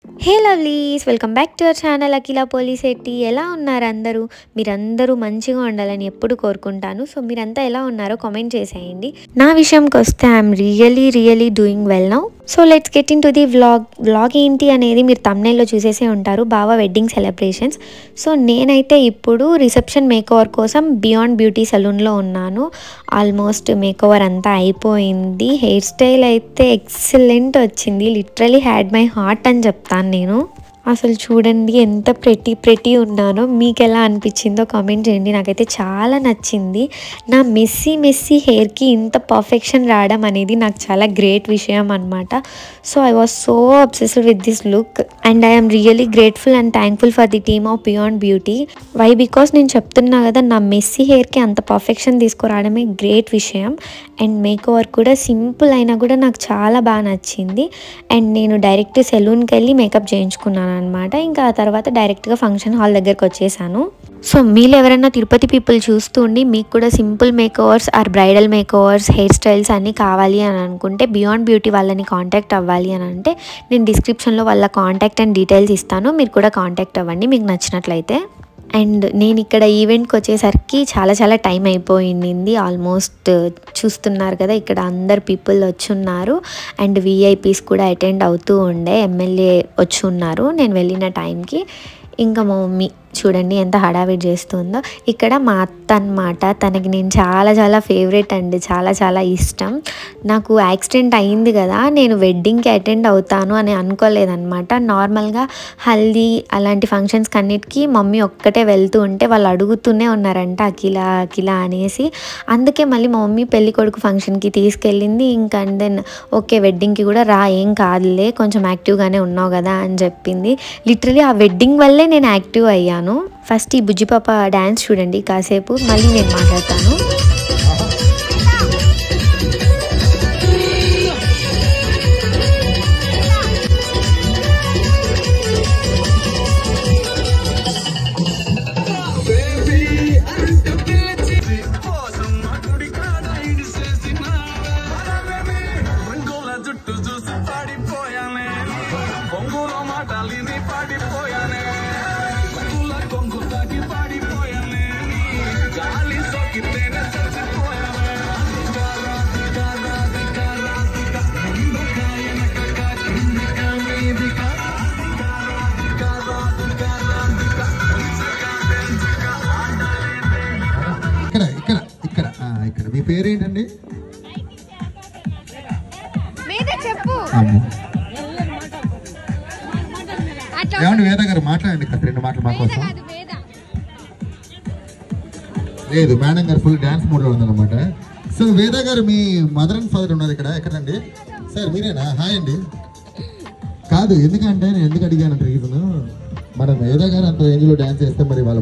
Hey lovelies, welcome back to our channel Akhila Polishetty. ఎలా ఉన్నారు అందరూ? మీరందరూ మంచిగా ఉండాలని ఎప్పుడు కోరుకుంటాను. సో మీరంతా ఎలా ఉన్నారో కామెంట్ చేసేయండి. నా విషయంకి వస్తే I'm really doing well now. So let's get in to the vlog ఏంటి అనేది మీరు థంబ్నెయిల్లో చూసేసే ఉంటారు, బావ వెడ్డింగ్ సెలబ్రేషన్స్. సో నేనైతే ఇప్పుడు రిసెప్షన్ మేకోవర్ కోసం బియాండ్ బ్యూటీ సలూన్లో ఉన్నాను. ఆల్మోస్ట్ మేకోవర్ అంతా అయిపోయింది. హెయిర్ స్టైల్ అయితే ఎక్సలెంట్ వచ్చింది. లిటరలీ హ్యాడ్ మై హార్ట్ అని చెప్తాను నేను. అసలు చూడండి ఎంత ప్రెటీ ఉన్నానో. మీకు ఎలా అనిపించిందో కామెంట్ చేయండి. నాకైతే చాలా నచ్చింది. నా మెస్సీ హెయిర్కి ఇంత పర్ఫెక్షన్ రావడం అనేది నాకు చాలా గ్రేట్ విషయం అనమాట. So I was so obsessed with this look and I'm really grateful and thankful for the team of beyond beauty. Why because నేను చెప్తున్నా కదా, నా మెస్సీ హెయిర్కి అంత పర్ఫెక్షన్ తీసుకురావడమే గ్రేట్ విషయం. అండ్ మేకోవర్ కూడా సింపుల్ అయినా కూడా నాకు చాలా బాగా నచ్చింది. అండ్ నేను డైరెక్ట్ సెలూన్కి వెళ్ళి మేకప్ చేయించుకున్నాను అనమాట. ఇంకా ఆ తర్వాత డైరెక్ట్గా ఫంక్షన్ హాల్ దగ్గరకు వచ్చేసాను. సో మీరు ఎవరైనా తిరుపతి పీపుల్ చూస్తుండి మీకు కూడా simple makeovers or bridal makeovers, hair styles అన్నీ కావాలి అని అనుకుంటే, బియాండ్ బ్యూటీ వాళ్ళని కాంటాక్ట్ అవ్వాలి అని అంటే నేను డిస్క్రిప్షన్లో వాళ్ళ కాంటాక్ట్ అండ్ డీటెయిల్స్ ఇస్తాను. మీరు కూడా కాంటాక్ట్ అవ్వండి మీకు నచ్చినట్లయితే. అండ్ నేను ఇక్కడ ఈవెంట్కి వచ్చేసరికి చాలా టైం అయిపోయింది. ఆల్మోస్ట్ చూస్తున్నారు కదా, ఇక్కడ అందరు పీపుల్ వచ్చి ఉన్నారు అండ్ విఐపీస్ కూడా అటెండ్ అవుతూ ఉండే. ఎమ్మెల్యే వచ్చి ఉన్నారు నేను వెళ్ళిన టైంకి. ఇంకా మా మమ్మీ చూడండి ఎంత హడావిడి చేస్తుందో. ఇక్కడ మా అత్త అన్నమాట, తనకి నేను చాలా ఫేవరెట్ అండి, చాలా ఇష్టం. నాకు యాక్సిడెంట్ అయింది కదా, నేను వెడ్డింగ్కి అటెండ్ అవుతాను అని అనుకోలేదన్నమాట. నార్మల్గా హల్దీ అలాంటి ఫంక్షన్స్కి అన్నిటికీ మమ్మీ ఒక్కటే వెళ్తూ ఉంటే వాళ్ళు అడుగుతూనే ఉన్నారంట అఖిల అనేసి. అందుకే మళ్ళీ మా మమ్మీ పెళ్లి కొడుకు ఫంక్షన్కి తీసుకెళ్ళింది. ఇంకా అండ్ దెన్ ఓకే వెడ్డింగ్కి కూడా రా, ఏం కాదులే, కొంచెం యాక్టివ్గానే ఉన్నావు కదా అని చెప్పింది. లిటరలీ ఆ వెడ్డింగ్ వల్లే నేను యాక్టివ్ అయ్యాను. ఫస్ట్ ఈ బుజ్జిపాప డ్యాన్స్ చూడండి కాసేపు, మళ్ళీ నేను మాట్లాడతాను. ఇక్కడ మీ పేరేంటండి? ఏమండి వేద గారు మాట్లాడండి, రెండు మాటలు మా కోసం. లేదు, మేడం గారు ఫుల్ డాన్స్ మూడ్లో ఉందన్నమాట. సో వేద గారు మీ మదర్ అండ్ ఫాదర్ ఉన్నారు ఇక్కడ, ఎక్కడండి? సార్ మీరేనా? హాయ్ అండి. కాదు, ఎందుకంటే నేను ఎందుకు అడిగాను రీజన్, మన వేద గారు అంత రేంజ్లో డాన్స్ చేస్తే మరి వాళ్ళ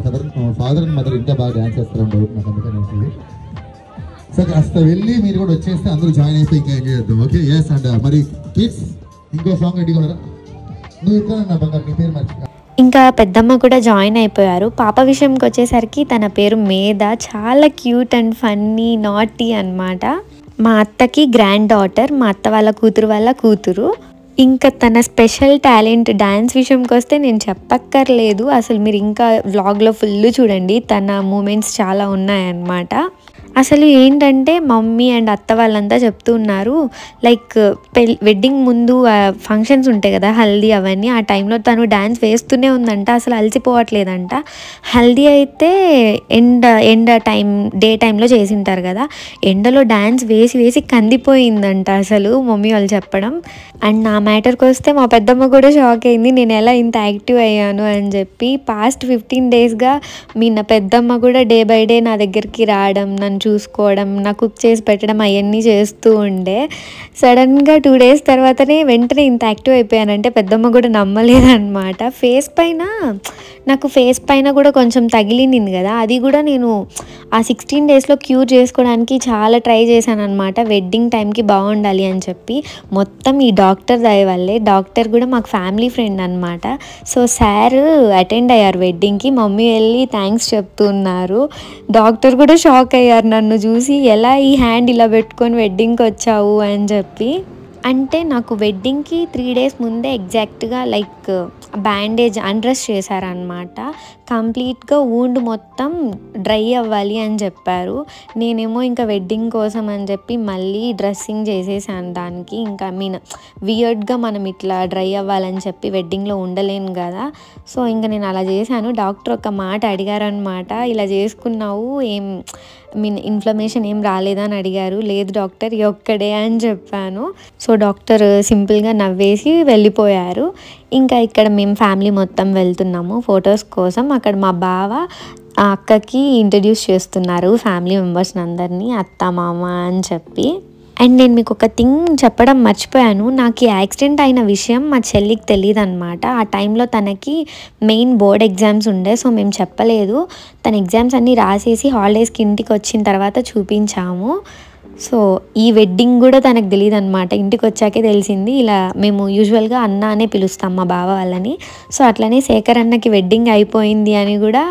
ఫాదర్ అండ్ మదర్ ఇంకా బాగా డాన్స్ చేస్తారు నాకు అందుకని. సో కాస్త వెళ్ళి మీరు కూడా వచ్చేస్తే అందరూ జాయిన్ అయిపోయి ఇంకా ఎంజాయ్ చేద్దాం. Okay, yes. అండ్ మరి కిడ్స్ ఇంకో సాంగ్ రెడీ కూడా నువ్వు ఇక్కడ బంగారు, నీ పేరు మర్చిపో. ఇంకా పెద్దమ్మ కూడా జాయిన్ అయిపోయారు. పాప విషయంకి వచ్చేసరికి తన పేరు మేధ. చాలా క్యూట్ అండ్ ఫన్నీ నాటీ అన్నమాట. మా అత్తకి గ్రాండ్ డాటర్, మా అత్త వాళ్ళ కూతురు. ఇంకా తన స్పెషల్ టాలెంట్ డ్యాన్స్ విషయంకి వస్తే నేను చెప్పక్కర్లేదు. అసలు మీరు ఇంకా వ్లాగ్లో ఫుల్ చూడండి, తన మూమెంట్స్ చాలా ఉన్నాయన్నమాట. అసలు ఏంటంటే మమ్మీ అండ్ అత్త వాళ్ళంతా చెప్తూ ఉన్నారు, లైక్ వెడ్డింగ్ ముందు ఫంక్షన్స్ ఉంటాయి కదా హల్దీ అవన్నీ, ఆ టైంలో తను డ్యాన్స్ వేస్తూనే ఉందంట, అసలు అలసిపోవట్లేదంట. హల్దీ అయితే ఎండ టైం, డే టైంలో చేసింటారు కదా, ఎండలో డ్యాన్స్ వేసి కందిపోయిందంట అసలు మమ్మీ వాళ్ళు చెప్పడం. అండ్ నా మ్యాటర్కి వస్తే మా పెద్దమ్మ కూడా షాక్ అయింది, నేను ఎలా ఇంత యాక్టివ్ అయ్యాను అని చెప్పి. పాస్ట్ 15 డేస్గా నా పెద్దమ్మ కూడా డే బై డే నా దగ్గరికి రావడం, నన్ను చూసుకోవడం, నాకు కుక్ చేసి పెట్టడం అవన్నీ చేస్తూ ఉండే. సడన్గా 2 డేస్ తర్వాతనే వెంటనే ఇంత యాక్టివ్ అయిపోయానంటే పెద్దమ్మ కూడా నమ్మలేదన్నమాట. నాకు ఫేస్ పైన కూడా కొంచెం తగిలింది కదా, అది కూడా నేను ఆ 16 డేస్లో క్యూర్ చేసుకోవడానికి చాలా ట్రై చేశాను అనమాట, వెడ్డింగ్ టైంకి బాగుండాలి అని చెప్పి. మొత్తం ఈ డాక్టర్ దయ వల్లే. డాక్టర్ కూడా మాకు ఫ్యామిలీ ఫ్రెండ్ అనమాట. సో సార్ అటెండ్ అయ్యారు వెడ్డింగ్కి, మమ్మీ వెళ్ళి థ్యాంక్స్ చెప్తున్నారు. డాక్టర్ కూడా షాక్ అయ్యారు నన్ను చూసి, ఎలా ఈ హ్యాండ్ ఇలా పెట్టుకొని వెడ్డింగ్కి వచ్చావు అని చెప్పి. అంటే నాకు వెడ్డింగ్కి 3 days ముందే ఎగ్జాక్ట్గా లైక్ బ్యాండేజ్ అన్డ్రెస్ చేశారనమాట. కంప్లీట్గా వూండ్ మొత్తం డ్రై అవ్వాలి అని చెప్పారు. నేనేమో ఇంకా వెడ్డింగ్ కోసం అని చెప్పి మళ్ళీ డ్రెస్సింగ్ చేసేసాను దానికి. ఇంకా వియర్డ్గా మనం ఇట్లా డ్రై అవ్వాలని చెప్పి వెడ్డింగ్లో ఉండలేను కదా. సో ఇంకా నేను అలా చేశాను. డాక్టర్ ఒక మాట అడిగారనమాట, ఇలా చేసుకున్నావు ఏం ఇన్ఫ్లమేషన్ ఏం రాలేదా అని అడిగారు. లేదు డాక్టర్ ఈ ఒక్కడే అని చెప్పాను. సో డాక్టర్ సింపుల్గా నవ్వేసి వెళ్ళిపోయారు. ఇంకా ఇక్కడ మేము ఫ్యామిలీ మొత్తం వెళ్తున్నాము ఫొటోస్ కోసం. అక్కడ మా బావ ఆ అక్కకి ఇంట్రడ్యూస్ చేస్తున్నారు ఫ్యామిలీ మెంబర్స్ని అందరినీ, అత్త మామ అని చెప్పి. అండ్ నేను మీకు ఒక థింగ్ చెప్పడం మర్చిపోయాను. నాకు ఈ యాక్సిడెంట్ అయిన విషయం మా చెల్లికి తెలియదు అనమాట. ఆ టైంలో తనకి మెయిన్ బోర్డ్ ఎగ్జామ్స్ ఉండే, సో మేము చెప్పలేదు. తన ఎగ్జామ్స్ అన్నీ రాసేసి హాలిడేస్కి ఇంటికి వచ్చిన తర్వాత చూపించాము. సో ఈ వెడ్డింగ్ కూడా తనకు తెలియదు అనమాట. ఇంటికి వచ్చాకే తెలిసింది. ఇలా మేము యూజువల్గా అన్న అనే పిలుస్తాం మా బావ వాళ్ళని. సో అట్లనే శేఖర్ అన్నకి వెడ్డింగ్ అయిపోయింది అని కూడా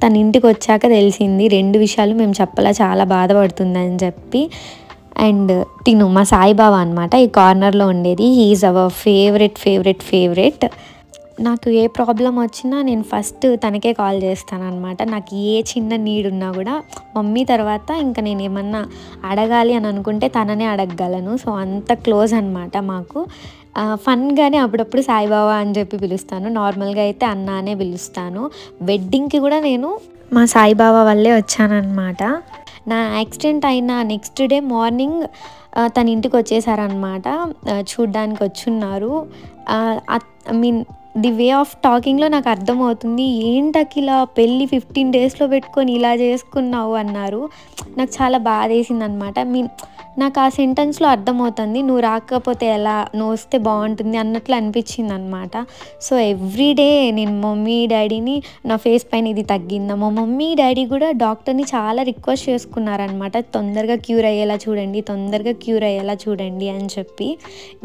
తన ఇంటికి వచ్చాక తెలిసింది. 2 విషయాలు మేము చెప్పలా, చాలా బాధపడుతుందని చెప్పి. అండ్ తిను మా సాయిబాబా అనమాట, ఈ కార్నర్లో ఉండేది. He's our favourite. నాకు ఏ ప్రాబ్లం వచ్చినా నేను ఫస్ట్ తనకే కాల్ చేస్తాను అనమాట. నాకు ఏ చిన్న నీడ్ ఉన్నా కూడా మమ్మీ తర్వాత ఇంకా నేను ఏమన్నా అడగాలి అని అనుకుంటే తననే అడగగలను. సో అంత క్లోజ్ అనమాట మాకు. ఫన్గానే అప్పుడప్పుడు సాయిబాబా అని చెప్పి పిలుస్తాను, నార్మల్గా అయితే అన్న అనే పిలుస్తాను. వెడ్డింగ్కి కూడా నేను మా సాయిబాబా వల్లే వచ్చానన్నమాట. నా యాక్సిడెంట్ అయిన నెక్స్ట్ డే మార్నింగ్ తన ఇంటికి వచ్చేసారనమాట, చూడ్డానికి వచ్చున్నారు. ది వే ఆఫ్ టాకింగ్లో నాకు అర్థమవుతుంది, ఏంటకి ఇలా పెళ్ళి 15 daysలో పెట్టుకొని ఇలా చేసుకున్నావు అన్నారు. నాకు చాలా బాధ వేసింది అనమాట. నాకు ఆ సెంటెన్స్లో అర్థమవుతుంది, నువ్వు రాకపోతే ఎలా, నువ్వు వస్తే బాగుంటుంది అన్నట్లు అనిపించింది అనమాట. సో ఎవ్రీడే నేను మమ్మీ డాడీని నా ఫేస్ పైన ఇది తగ్గిందా, మా మమ్మీ డాడీ కూడా డాక్టర్ని చాలా రిక్వెస్ట్ చేసుకున్నారనమాట, తొందరగా క్యూర్ అయ్యేలా చూడండి అని చెప్పి,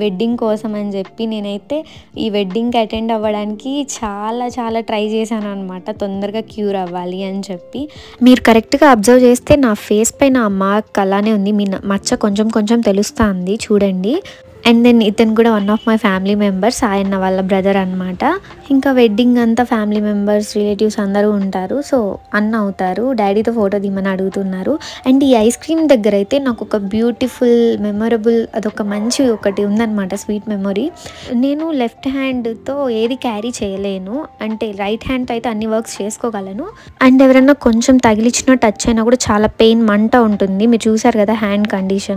వెడ్డింగ్ కోసం అని చెప్పి. నేనైతే ఈ వెడ్డింగ్కి అటెండ్ అవ్వడానికి చాలా ట్రై చేశాను అనమాట, తొందరగా క్యూర్ అవ్వాలి అని చెప్పి. మీరు కరెక్ట్గా అబ్జర్వ్ చేస్తే నా ఫేస్ పైన ఆ మార్క్ అలానే ఉంది, మీ మచ్చ కొంచెం తెలుస్తుంది చూడండి. అండ్ దెన్ ఇతను కూడా one of my family members, ఆయన వాళ్ళ బ్రదర్ అనమాట. ఇంకా వెడ్డింగ్ అంతా ఫ్యామిలీ మెంబర్స్ రిలేటివ్స్ అందరూ ఉంటారు. సో అన్న అవుతారు, డాడీతో ఫోటో దిమ్మని అడుగుతున్నారు. అండ్ ఈ ఐస్ క్రీమ్ దగ్గర అయితే నాకు ఒక బ్యూటిఫుల్ మెమొరబుల్ అదొక మంచి ఒకటి ఉందన్నమాట, స్వీట్ మెమొరీ. నేను లెఫ్ట్ హ్యాండ్తో ఏది క్యారీ చేయలేను, అంటే రైట్ హ్యాండ్తో అయితే అన్ని వర్క్స్ చేసుకోగలను. అండ్ ఎవరైనా కొంచెం తగిలిచ్చినా టచ్ అయినా కూడా చాలా పెయిన్, మంట ఉంటుంది. మీరు చూసారు కదా హ్యాండ్ కండిషన్.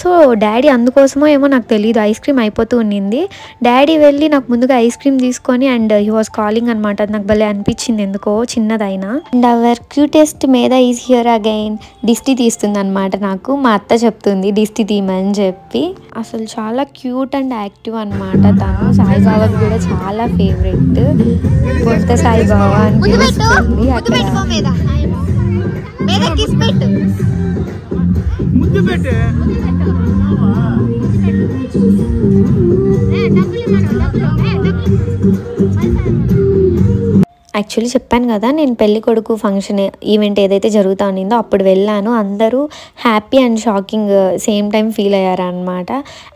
సో డాడీ అందుకోసమో ఏమో నాకు తెలియదు, ఐస్ క్రీమ్ అయిపోతూ ఉండింది. డాడీ వెళ్ళి నాకు ముందుగా ఐస్ క్రీమ్ తీసుకొని అండ్ హీ వాస్ కాలింగ్ అనమాట. అది నాకు భలే అనిపించింది ఎందుకో, చిన్నదైనా. అండ్ అవర్ క్యూటెస్ట్ మేధా ఈజ్ హియర్ అగైన్. దిష్టి తీస్తుంది అనమాట నాకు, మా అత్త చెప్తుంది దిష్టి తీయమని చెప్పి. అసలు చాలా క్యూట్ అండ్ యాక్టివ్ అనమాట తను. సాయిబాబాకి కూడా చాలా ఫేవరెట్, కొంత సాయిబాబా అని పిలుస్తుంది. యాక్చువల్లీ చెప్పాను కదా, నేను పెళ్లి కొడుకు ఫంక్షన్ ఈవెంట్ ఏదైతే జరుగుతూ ఉండిందో అప్పుడు వెళ్ళాను. అందరూ happy and shocking same time feel అయ్యారనమాట.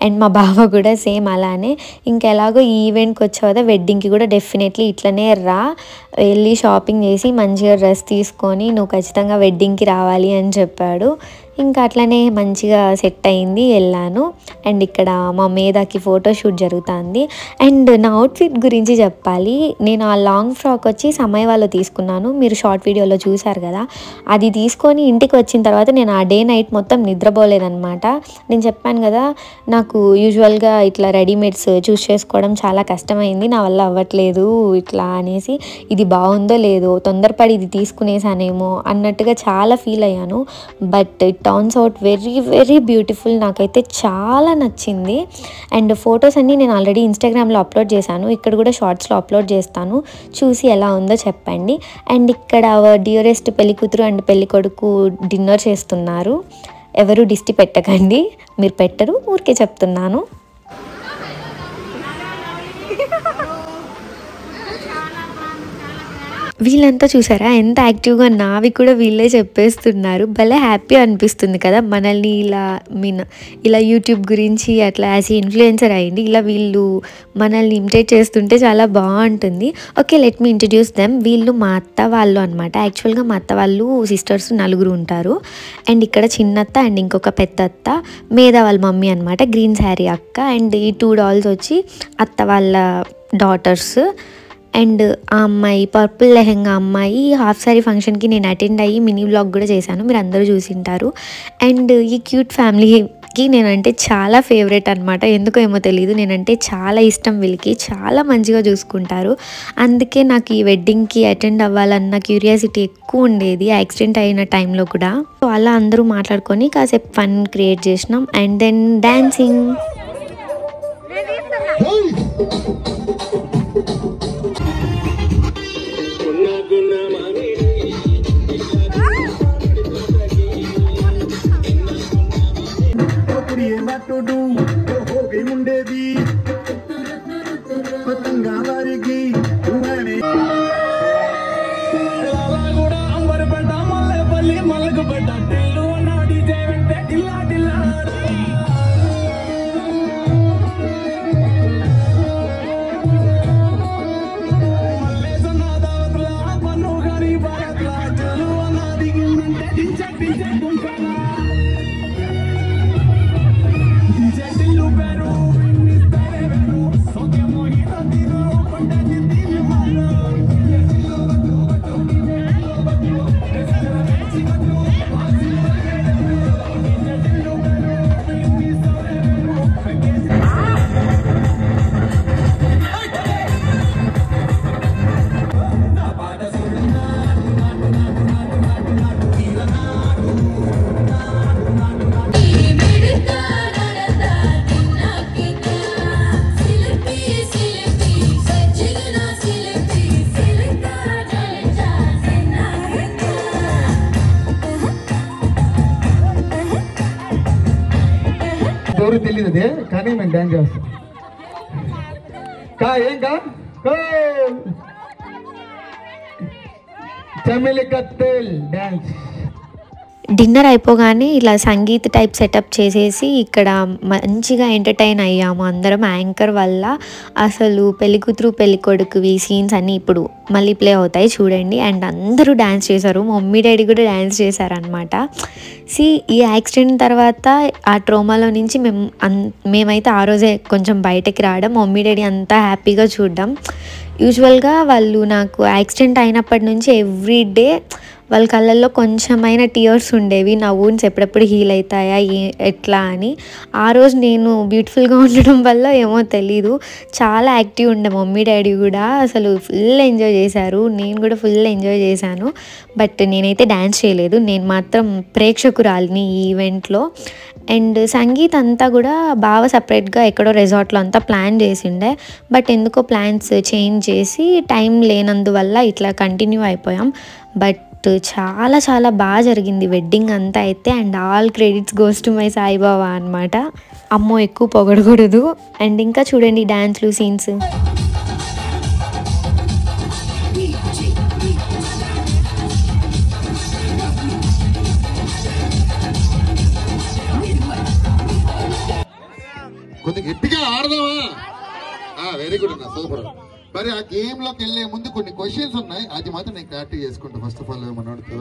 అండ్ మా బావ కూడా సేమ్ అలానే. ఇంకెలాగో ఈ ఈవెంట్కి వచ్చావు కదా, వెడ్డింగ్కి కూడా డెఫినెట్లీ ఇట్లనే రా, వెళ్ళి షాపింగ్ చేసి మంచిగా డ్రెస్ తీసుకొని నువ్వు ఖచ్చితంగా వెడ్డింగ్కి రావాలి అని చెప్పాడు. ఇంకా అట్లనే మంచిగా సెట్ అయింది, వెళ్ళాను. అండ్ ఇక్కడ మా మేధాకి ఫోటోషూట్ జరుగుతుంది. అండ్ నా అవుట్ఫిట్ గురించి చెప్పాలి. నేను ఆ లాంగ్ ఫ్రాక్ వచ్చి సమయవాలో తీసుకున్నాను, మీరు షార్ట్ వీడియోలో చూసారు కదా. అది తీసుకొని ఇంటికి వచ్చిన తర్వాత నేను ఆ డే నైట్ మొత్తం నిద్రపోలేదన్నమాట. నేను చెప్పాను కదా, నాకు యూజువల్గా ఇట్లా రెడీమేడ్స్ చూస్ చేసుకోవడం చాలా కష్టమైంది, నా వల్ల అవ్వట్లేదు ఇట్లా అనేసి. ఇది బాగుందో లేదో, తొందరపడి ఇది తీసుకునేసానేమో అన్నట్టుగా చాలా ఫీల్ అయ్యాను. But it turns out very beautiful. నాకైతే చాలా నచ్చింది. అండ్ ఫొటోస్ అన్నీ నేను ఆల్రెడీ ఇన్స్టాగ్రామ్లో అప్లోడ్ చేశాను, ఇక్కడ కూడా షార్ట్స్లో అప్లోడ్ చేస్తాను, చూసి ఎలా ఉందో చెప్పండి. అండ్ ఇక్కడ డియరెస్ట్ పెళ్లి కూతురు అండ్ పెళ్లి కొడుకు డిన్నర్ చేస్తున్నారు. ఎవరు దిష్టి పెట్టకండి, మీరు పెట్టరు, ఊరికే చెప్తున్నాను. వీళ్ళంతా చూసారా ఎంత యాక్టివ్గా నావి కూడా వీళ్ళే చెప్పేస్తున్నారు. భలే హ్యాపీ అనిపిస్తుంది కదా మనల్ని ఇలా యూట్యూబ్ గురించి అట్లా యాజ్ ఇన్ఫ్లుయెన్సర్ అయ్యింది ఇలా వీళ్ళు మనల్ని ఇమిటేట్ చేస్తుంటే చాలా బాగుంటుంది. Okay, let me introduce them. వీళ్ళు మా అత్త వాళ్ళు అనమాట. యాక్చువల్గా మా అత్త వాళ్ళు సిస్టర్స్ 4 ఉంటారు. అండ్ ఇక్కడ చిన్నత్త అండ్ ఇంకొక పెద్ద అత్త మేధా వాళ్ళ మమ్మీ అనమాట, గ్రీన్ శారీ అక్క. అండ్ ఈ 2 డాల్స్ వచ్చి అత్త వాళ్ళ డాటర్స్. అండ్ ఆ అమ్మాయి పర్పుల్ లెహెంగా అమ్మాయి హాఫ్ సారీ ఫంక్షన్కి నేను అటెండ్ అయ్యి మినీ వ్లాగ్ కూడా చేశాను, మీరు అందరూ చూసింటారు. అండ్ ఈ క్యూట్ ఫ్యామిలీకి నేనంటే చాలా ఫేవరెట్ అనమాట. ఎందుకో ఏమో తెలియదు, నేనంటే చాలా ఇష్టం. వీళ్ళకి చాలా మంచిగా చూసుకుంటారు. అందుకే నాకు ఈ వెడ్డింగ్కి అటెండ్ అవ్వాలన్న క్యూరియాసిటీ ఎక్కువ ఉండేది యాక్సిడెంట్ అయిన టైంలో కూడా. సో అలా అందరూ మాట్లాడుకొని కాసేపు ఫన్ క్రియేట్ చేసినాం. And then dancing. ఎవరు తెలియదే కానీ మేము డాన్స్ చేస్తాం. ఏం చమిలి కత్తెల్ డాన్స్. డిన్నర్ అయిపోగానే ఇలా సంగీత్ టైప్ సెటప్ చేసేసి ఇక్కడ మంచిగా ఎంటర్టైన్ అయ్యాము అందరం. యాంకర్ వల్ల అసలు పెళ్ళికూతురు పెళ్ళికొడుకువి సీన్స్ అన్నీ ఇప్పుడు మళ్ళీ ప్లే అవుతాయి చూడండి. అండ్ అందరూ డ్యాన్స్ చేశారు, మమ్మీ డాడీ కూడా డ్యాన్స్ చేశారనమాట. ఈ యాక్సిడెంట్ తర్వాత ఆ ట్రోమాలో నుంచి మేమైతే ఆ రోజే కొంచెం బయటకి రావడం, మమ్మీ డాడీ అంతా హ్యాపీగా చూడడం. యూజువల్గా వాళ్ళు నాకు యాక్సిడెంట్ అయినప్పటి నుంచి ఎవ్రీ డే వాళ్ళ కళ్ళల్లో కొంచెమైనా టీయర్స్ ఉండేవి, నా వూన్స్ ఎప్పుడెప్పుడు హీల్ అవుతాయా ఎట్లా అని. ఆ రోజు నేను బ్యూటిఫుల్గా ఉండడం వల్ల ఏమో తెలీదు చాలా యాక్టివ్ ఉండే మమ్మీ డాడీ కూడా, అసలు ఫుల్ ఎంజాయ్ చేశారు. నేను కూడా ఫుల్ ఎంజాయ్ చేశాను. బట్ నేనైతే డ్యాన్స్ చేయలేదు, నేను మాత్రం ప్రేక్షకురాలిని ఈ ఈవెంట్లో. అండ్ సంగీత్ అంతా కూడా బాగా సపరేట్గా ఎక్కడో రిసార్ట్లో అంతా ప్లాన్ చేసిండే, బట్ ఎందుకో ప్లాన్స్ చేంజ్ చేసి టైం లేనందువల్ల ఇట్లా కంటిన్యూ అయిపోయాం. బట్ చాలా చాలా బాగా జరిగింది వెడ్డింగ్ అంతా అయితే. And all credits goes to my Saibaba అనమాట. అమ్మో ఎక్కువ పొగడకూడదు. అండ్ ఇంకా చూడండి డ్యాన్స్లు సీన్స్. కొద్దిగా గట్టిగా ఆడదామా? వెరీ గుడ్ అన్న, సూపర్. మరి ఆ గేమ్ లోకి వెళ్లే ముందు కొన్ని క్వశ్చన్స్ ఉన్నాయి, అది మాత్రం నేను క్లారిటీ చేసుకుంటా ఫస్ట్ ఆఫ్ ఆల్ మనోడితో.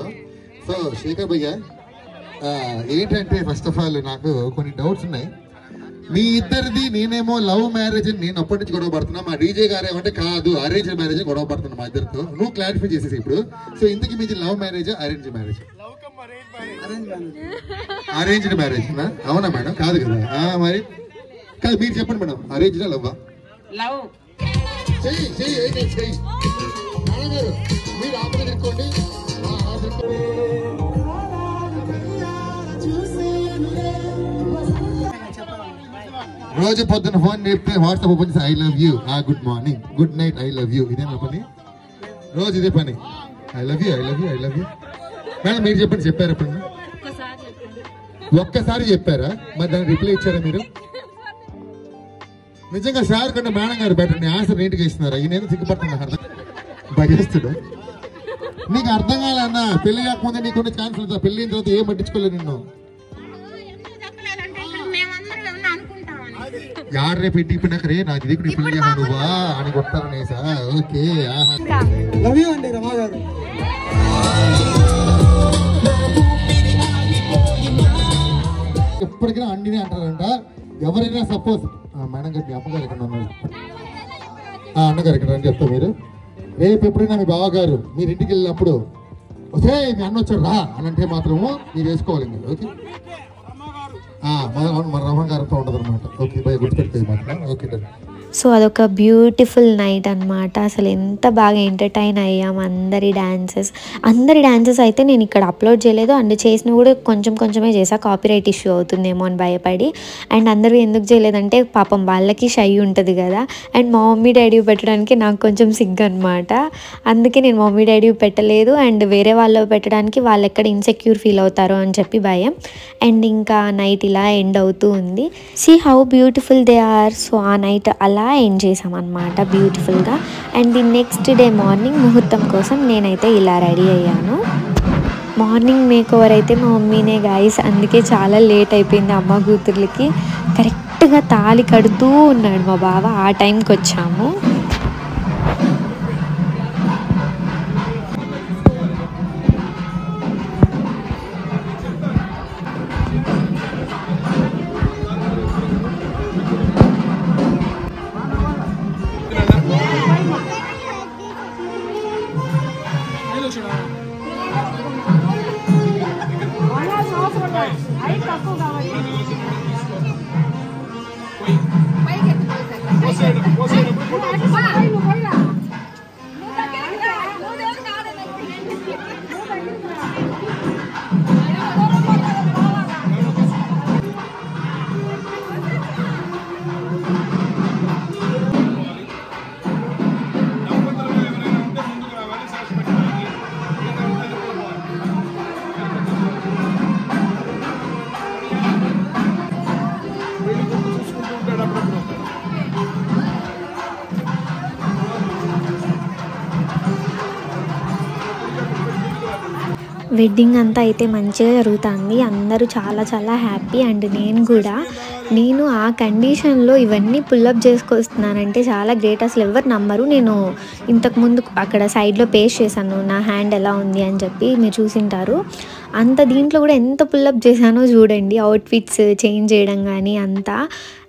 సో శేఖర్ భయ్య, ఏంటంటే ఫస్ట్ ఆఫ్ ఆల్ నాకు కొన్ని డౌట్స్ ఉన్నాయి. మీ ఇద్దరిది నేనేమో లవ్ మ్యారేజ్ అని నేను అప్పటి నుంచి గొడవ పడుతున్నా, మా డీజే గారు ఏమంటే కాదు అరేంజ్ మ్యారేజ్ అని గొడవ పడుతున్నా మా ఇద్దరితో. నువ్వు క్లారిఫై చేసేసి ఇప్పుడు. సో ఇంతకీ మీది love marriage arrange marriage? Arranged marriage అవునా మేడం? కాదు కదా. మరి కాదు, మీరు చెప్పండి మేడం, అరేంజ్ లవ్? లవ్. మీరు ఆపద తిరుక్కోండి. రోజు పొద్దున్న ఫోన్ చెప్తే వాట్సాప్ ఓపెన్ చేసి I love you, good morning, good night, I love you, ఇదే నా పని. రోజు ఇదే పని, I love you, I love you, I love you. Madam మీరు చెప్పండి, చెప్పారా ఎప్పుడు? ఒక్కసారి చెప్పారా? మరి దానికి రిప్లై ఇచ్చారా మీరు? నిజంగా సార్ కంటే మేడం గారు బెటర్. నీ ఆన్సర్ నీట్గా ఇస్తున్నారా? ఈయనేదో సిగ్గుపడుతున్నా భయస్తుడు. నీకు అర్థం కాలన్న పెళ్లి కాకముందే నీకున్న ఛాన్స్ ఉంటుంది పెళ్లి అయిన తర్వాత ఏం పట్టించుకోలేదు నిన్ను యాడ్ రేపు ఇంటికి పోయినాకరే నా దిక్కు నీ పెళ్లి నువ్వా అని కొట్టారనేసా ఓకే లవ్ యూ అండి రమా గారు ఎప్పటికైనా అన్నినే అంటారంట ఎవరైనా సపోజ్ మేడం గారు మీ అమ్మగారు ఎక్కడ ఉన్నారు అన్నగారు ఎక్కడ అని చెప్తా మీరు రేపు ఎప్పుడైనా మీ బావగారు మీరు ఇంటికి వెళ్ళినప్పుడు వస్తే మీ అన్న వచ్చారు రా అని అంటే మాత్రము మీరు వేసుకోవాలి మీరు ఓకే మన రమణ గారితో ఉంటుంది అనమాట ఓకే బాయ్ గుర్తుపెట్టేది మాత్రం ఓకే డన్ సో అదొక బ్యూటిఫుల్ నైట్ అనమాట. అసలు ఎంత బాగా ఎంటర్టైన్ అయ్యాం. అందరి డ్యాన్సెస్ అయితే నేను ఇక్కడ అప్లోడ్ చేయలేదు, అండ్ చేసిన కూడా కొంచెమే చేసా, కాపీరైట్ ఇష్యూ అవుతుందేమో అని భయపడి. అండ్ అందరూ ఎందుకు చేయలేదంటే పాపం వాళ్ళకి షై ఉంటుంది కదా, అండ్ మా మమ్మీ డాడీ పెట్టడానికి నాకు కొంచెం సిగ్గు అనమాట. అందుకే నేను మమ్మీ డాడీ పెట్టలేదు, అండ్ వేరే వాళ్ళు పెట్టడానికి వాళ్ళు ఎక్కడ ఇన్సెక్యూర్ ఫీల్ అవుతారో అని చెప్పి భయం. అండ్ ఇంకా నైట్ ఇలా ఎండ్ అవుతూ ఉంది. See how beautiful they are. So ఆ నైట్ అలా ఎండ్ చేసామన్నమాట బ్యూటిఫుల్గా. And the next day morning ముహూర్తం కోసం నేనైతే ఇలా రెడీ అయ్యాను. మార్నింగ్ మేక్ ఓవర్ అయితే మా మమ్మీనే గాయస్, అందుకే చాలా లేట్ అయిపోయింది అమ్మ కూతుర్లకి. కరెక్ట్గా తాళి కడుతూ ఉన్నాడు మా బావ, ఆ టైంకి వచ్చాము. వెడ్డింగ్ అంతా అయితే మంచిగా జరుగుతుంది, అందరూ చాలా హ్యాపీ. అండ్ నేను ఆ కండిషన్లో ఇవన్నీ పుల్అప్ చేసుకొస్తున్నానంటే చాలా గ్రేట్. అసలు ఎవరు నమ్మరు. నేను ఇంతకుముందు అక్కడ సైడ్లో పేస్ట్ చేశాను నా హ్యాండ్ ఎలా ఉంది అని చెప్పి, మీరు చూసింటారు. అంత దీంట్లో కూడా ఎంత పుల్అప్ చేశానో చూడండి, అవుట్ఫిట్స్ చేంజ్ చేయడం కానీ అంతా.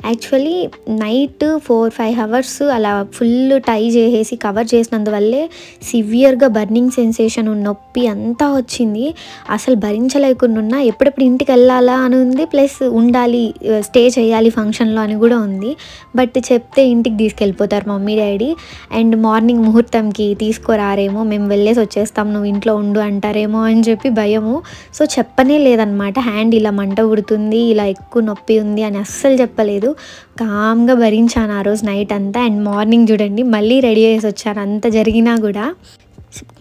యాక్చువల్లీ నైట్ 4-5 అవర్స్ అలా ఫుల్ టై చేసేసి కవర్ చేసినందువల్లే సివియర్గా బర్నింగ్ సెన్సేషన్, నొప్పి అంతా వచ్చింది. అసలు భరించలేకుండా ఎప్పుడెప్పుడు ఇంటికి వెళ్ళాలా అని ఉంది, ప్లస్ ఉండాలి స్టే చేయాలి ఫంక్షన్లో అని కూడా ఉంది. బట్ చెప్తే ఇంటికి తీసుకెళ్ళిపోతారు మమ్మీ డాడీ, అండ్ మార్నింగ్ ముహూర్తంకి తీసుకోరారేమో, మేము వెళ్ళేసి వచ్చేస్తాం నువ్వు ఇంట్లో ఉండు అంటారేమో అని చెప్పి భయము. సో చెప్పనే లేదనమాట, హ్యాండ్ ఇలా మంట పుడుతుంది, ఇలా ఎక్కువ నొప్పి ఉంది అని అస్సలు చెప్పలేదు. కామ్గా భరించాను ఆ రోజు నైట్ అంతా. అండ్ మార్నింగ్ చూడండి మళ్ళీ రెడీ చేసి వచ్చాను. అంత జరిగినా కూడా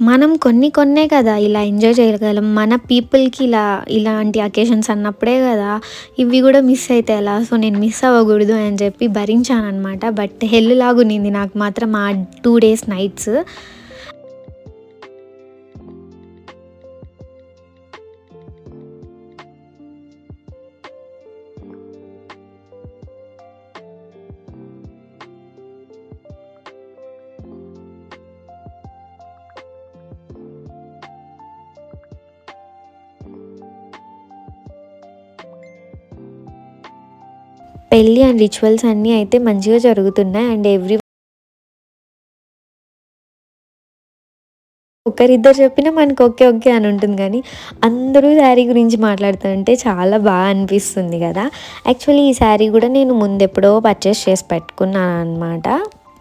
మనం కొన్నే కదా ఇలా ఎంజాయ్ చేయగలం. మన పీపుల్కి ఇలాంటి అకేషన్స్ అన్నప్పుడే కదా ఇవి కూడా మిస్ అయితే ఎలా. సో నేను మిస్ అవ్వకూడదు అని చెప్పి భరించాను అనమాట. బట్ హెల్ లాగునింది నాకు మాత్రం ఆ 2 days నైట్స్. పెళ్ళి అండ్ రిచువల్స్ అన్నీ అయితే మంచిగా జరుగుతున్నాయి. అండ్ ఒకరిద్దరు చెప్పినా మనకు ఓకే అని ఉంటుంది, కానీ అందరూ శారీ గురించి మాట్లాడుతుంటే చాలా బాగా అనిపిస్తుంది కదా. యాక్చువల్లీ ఈ శారీ కూడా నేను ముందెప్పుడో పర్చేస్ చేసి పెట్టుకున్నాను అనమాట.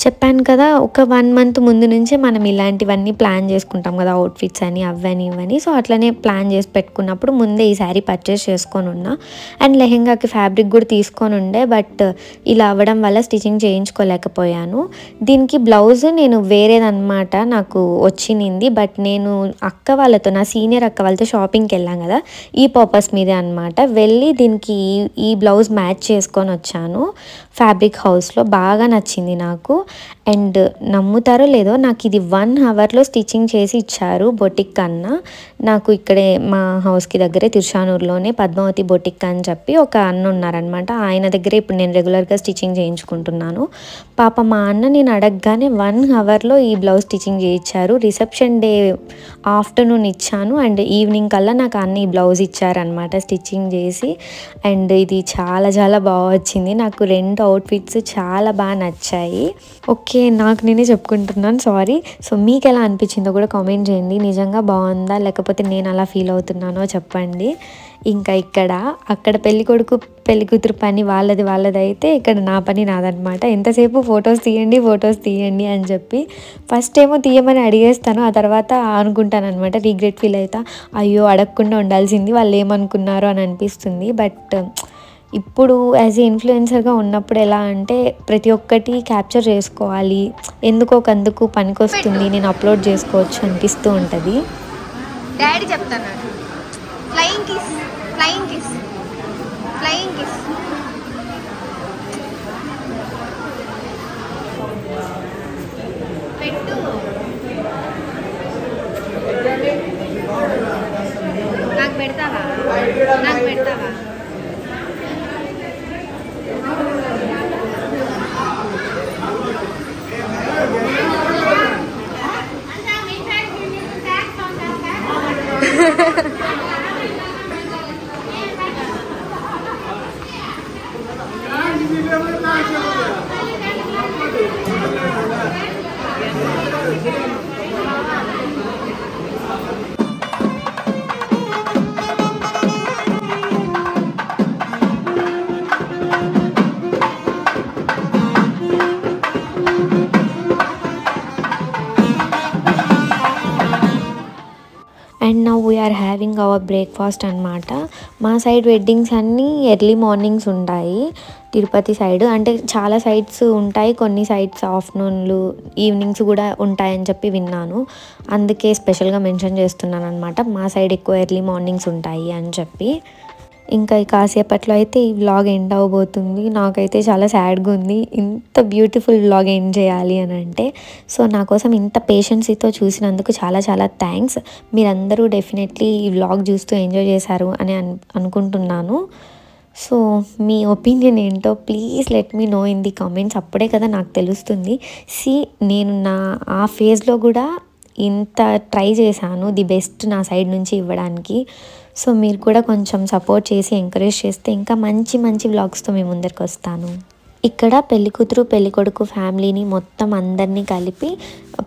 చెప్పాను కదా, ఒక 1 month ముందు నుంచే మనం ఇలాంటివన్నీ ప్లాన్ చేసుకుంటాం కదా, అవుట్ఫిట్స్ అని అవని ఇవని. సో అట్లనే ప్లాన్ చేసి పెట్టుకున్నప్పుడు ముందే ఈ శారీ పర్చేస్ చేసుకొని ఉన్నా. అండ్ లెహెంగాకి ఫ్యాబ్రిక్ కూడా తీసుకొని ఉండే, బట్ ఇలా అవ్వడం వల్ల స్టిచ్చింగ్ చేయించుకోలేకపోయాను. దీనికి బ్లౌజ్ నేను వేరేదన్నమాట నాకు వచ్చింది, బట్ నేను నా సీనియర్ అక్క వాళ్ళతో షాపింగ్కి వెళ్ళాం కదా, ఈ పర్పస్ మీదే అనమాట. వెళ్ళి దీనికి ఈ బ్లౌజ్ మ్యాచ్ చేసుకొని వచ్చాను ఫ్యాబ్రిక్ హౌస్లో. బాగా నచ్చింది నాకు. అండ్ నమ్ముతారో లేదో నాకు ఇది 1 అవర్లో స్టిచ్చింగ్ చేసి ఇచ్చారు. బొటిక్ కన్నా నాకు ఇక్కడే మా హౌస్కి దగ్గరే తిరుచానూరులోనే పద్మావతి బొటిక్ అని చెప్పి ఒక అన్న ఉన్నారనమాట. ఆయన దగ్గరే ఇప్పుడు నేను రెగ్యులర్గా స్టిచ్చింగ్ చేయించుకుంటున్నాను. పాప మా అన్న నేను అడగగానే 1 అవర్లో ఈ బ్లౌజ్ స్టిచ్చింగ్ చేయించారు. రిసెప్షన్ డే ఆఫ్టర్నూన్ ఇచ్చాను అండ్ ఈవినింగ్ కల్లా నాకు అన్న ఈ బ్లౌజ్ ఇచ్చారనమాట స్టిచ్చింగ్ చేసి. అండ్ ఇది చాలా చాలా బాగా వచ్చింది. నాకు 2 అవుట్ఫిట్స్ చాలా బాగా నచ్చాయి. ఓకే, నాకు నేనే చెప్పుకుంటున్నాను, సారీ. సో మీకు ఎలా అనిపించిందో కూడా కామెంట్ చేయండి. నిజంగా బాగుందా లేకపోతే నేను అలా ఫీల్ అవుతున్నానో చెప్పండి. ఇంకా అక్కడ పెళ్ళికొడుకు పెళ్ళికూతురు పని వాళ్ళదైతే ఇక్కడ నా పని నాదనమాట. ఎంతసేపు ఫొటోస్ తీయండి అని చెప్పి ఫస్ట్ ఏమో తీయమని అడిగేస్తాను, ఆ తర్వాత అనుకుంటాను అనమాట, రిగ్రెట్ ఫీల్ అవుతా, అయ్యో అడగకుండా ఉండాల్సింది, వాళ్ళు ఏమనుకున్నారో అని అనిపిస్తుంది. బట్ ఇప్పుడు యాజ్ ఏ ఇన్ఫ్లుయెన్సర్గా ఉన్నప్పుడు ఎలా అంటే ప్రతి ఒక్కటి క్యాప్చర్ చేసుకోవాలి, ఎందుకోకందుకు పనికొస్తుంది, నేను అప్లోడ్ చేసుకోవచ్చు అనిపిస్తూ ఉంటుంది. డాడీ చెప్తాను, flying kiss flying kiss flying kiss. పెట్టు, నాకు పెడతావా? And now we're having our breakfast అనమాట. మా సైడ్ వెడ్డింగ్స్ అన్నీ ఎర్లీ మార్నింగ్స్ ఉంటాయి. తిరుపతి సైడ్ అంటే చాలా సైడ్స్ ఉంటాయి, కొన్ని సైడ్స్ ఆఫ్టర్నూన్లు ఈవినింగ్స్ కూడా ఉంటాయని చెప్పి విన్నాను. అందుకే స్పెషల్గా మెన్షన్ చేస్తున్నాను అనమాట, మా సైడ్ ఎక్కువ ఎర్లీ మార్నింగ్స్ ఉంటాయి అని చెప్పి. ఇంకా ఈ కాసేపట్లో అయితే ఈ వ్లాగ్ ఎండ్ అవ్వబోతుంది. నాకైతే చాలా సాడ్గా ఉంది, ఇంత బ్యూటిఫుల్ వ్లాగ్ ఎండ్ చేయాలి అని అంటే. సో నా కోసం ఇంత పేషెన్సీతో చూసినందుకు చాలా చాలా థ్యాంక్స్. మీరందరూ డెఫినెట్లీ ఈ వ్లాగ్ చూస్తూ ఎంజాయ్ చేశారు అని అనుకుంటున్నాను. సో మీ ఒపీనియన్ ఏంటో please let me know in the comments. అప్పుడే కదా నాకు తెలుస్తుంది. నేను ఆ ఫేజ్లో కూడా ఇంత ట్రై చేశాను, ది బెస్ట్ నా సైడ్ నుంచి ఇవ్వడానికి. సో మీరు కూడా కొంచెం సపోర్ట్ చేసి ఎంకరేజ్ చేస్తే ఇంకా మంచి మంచి వ్లాగ్స్తో మేము ముందరికి వస్తాను. ఇక్కడ పెళ్ళికూతురు పెళ్ళికొడుకు ఫ్యామిలీని మొత్తం అందరినీ కలిపి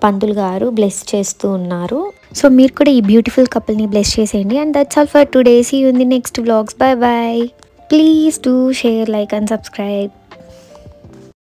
పంతులు గారు బ్లెస్ చేస్తూ ఉన్నారు. సో మీరు కూడా ఈ బ్యూటిఫుల్ కపుల్ని బ్లెస్ చేసేయండి. And that's all for today. See you in the next vlogs. Bye bye. Please do share, like and subscribe.